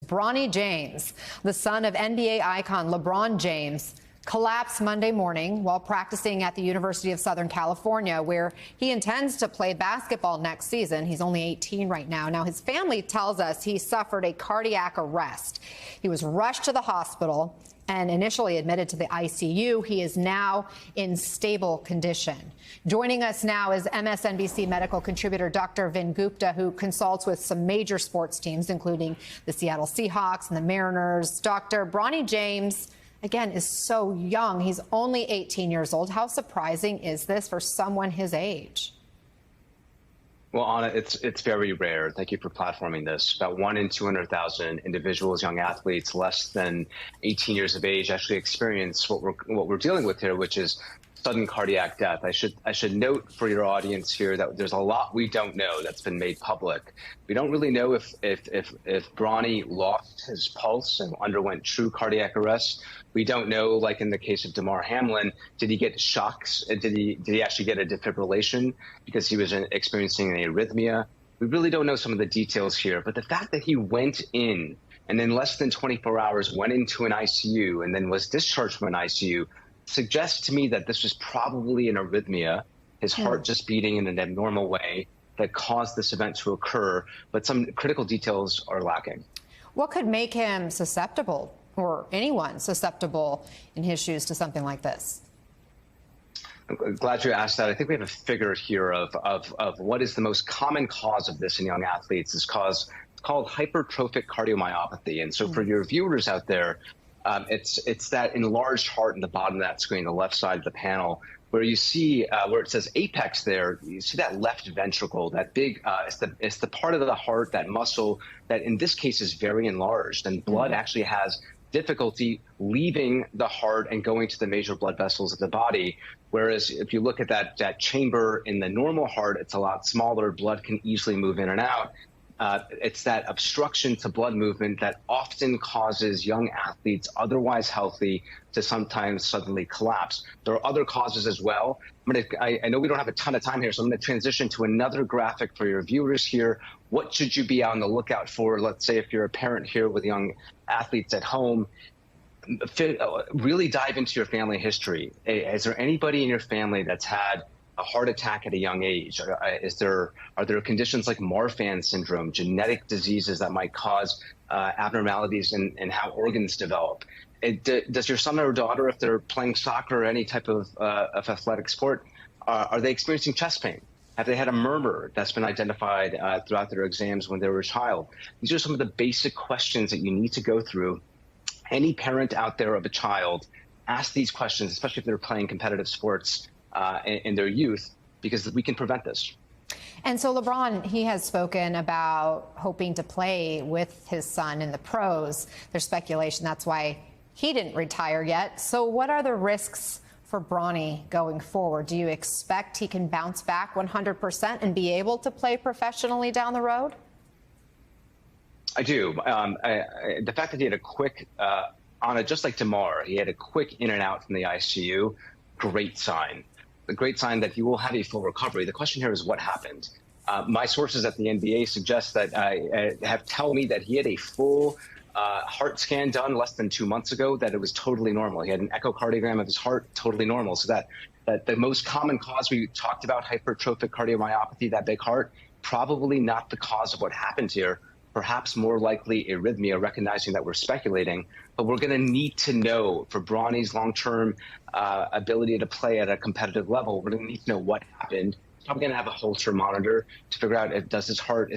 Bronny James, the son of NBA icon LeBron James, collapsed Monday morning while practicing at the University of Southern California, where he intends to play basketball next season. He's only 18 right now. Now, his family tells us he suffered a cardiac arrest. He was rushed to the hospital and initially admitted to the ICU. He is now in stable condition. Joining us now is MSNBC medical contributor Dr. Vin Gupta, who consults with some major sports teams, including the Seattle Seahawks and the Mariners. Dr. Bronny James, again, is so young. He's only 18 years old. How surprising is this for someone his age? Well, Anna, it's very rare. Thank you for platforming this. About 1 in 200,000 individuals, young athletes less than 18 years of age, actually experience what we're dealing with here, which is sudden cardiac death. I should note for your audience here that there's a lot we don't know that's been made public. We don't really know if Bronny lost his pulse and underwent true cardiac arrest. We don't know, like in the case of Damar Hamlin, did he get shocks? Did he actually get a defibrillation because he was experiencing an arrhythmia? We really don't know some of the details here. But the fact that he went in and in less than 24 hours went into an ICU and then was discharged from an ICU suggests to me that this was probably an arrhythmia, his heart just beating in an abnormal way that caused this event to occur. But some critical details are lacking. What could make him susceptible, or anyone susceptible in his shoes, to something like this? I'm glad you asked that. I think we have a figure here of what is the most common cause of this in young athletes. It's called hypertrophic cardiomyopathy. And so for your viewers out there, it's that enlarged heart in the bottom of that screen, the left side of the panel, where you see where it says apex there, you see that left ventricle, that big, it's the part of the heart, that muscle that in this case is very enlarged, and blood actually has difficulty leaving the heart and going to the major blood vessels of the body. Whereas if you look at that chamber in the normal heart, it's a lot smaller, blood can easily move in and out. It's that obstruction to blood movement that often causes young athletes, otherwise healthy, to sometimes suddenly collapse. There are other causes as well. I know we don't have a ton of time here, so I'm going to transition to another graphic for your viewers here. What should you be on the lookout for? Let's say if you're a parent here with young athletes at home, really dive into your family history. Is there anybody in your family that's had a heart attack at a young age? Are there conditions like Marfan syndrome, genetic diseases that might cause abnormalities in how organs develop? Does your son or daughter, if they're playing soccer or any type of athletic sport, are they experiencing chest pain? Have they had a murmur that's been identified throughout their exams when they were a child? These are some of the basic questions that you need to go through. Any parent out there of a child, ask these questions, especially if they're playing competitive sports in their youth, because we can prevent this. And so LeBron, he has spoken about hoping to play with his son in the pros. There's speculation that's why he didn't retire yet. So what are the risks for Bronny going forward? Do you expect he can bounce back 100% and be able to play professionally down the road? I do. The fact that he had a quick, just like Damar, he had a quick in and out from the ICU, great sign. A great sign that he will have a full recovery. The question here is what happened. My sources at the NBA suggest that tell me that he had a full heart scan done less than 2 months ago, that it was totally normal. He had an echocardiogram of his heart, totally normal. So that the most common cause we talked about, hypertrophic cardiomyopathy, that big heart, probably not the cause of what happened here. Perhaps more likely arrhythmia, recognizing that we're speculating. But we're going to need to know, for Bronny's long-term ability to play at a competitive level, we're going to need to know what happened. Probably going to have a Holter monitor to figure out if is his heart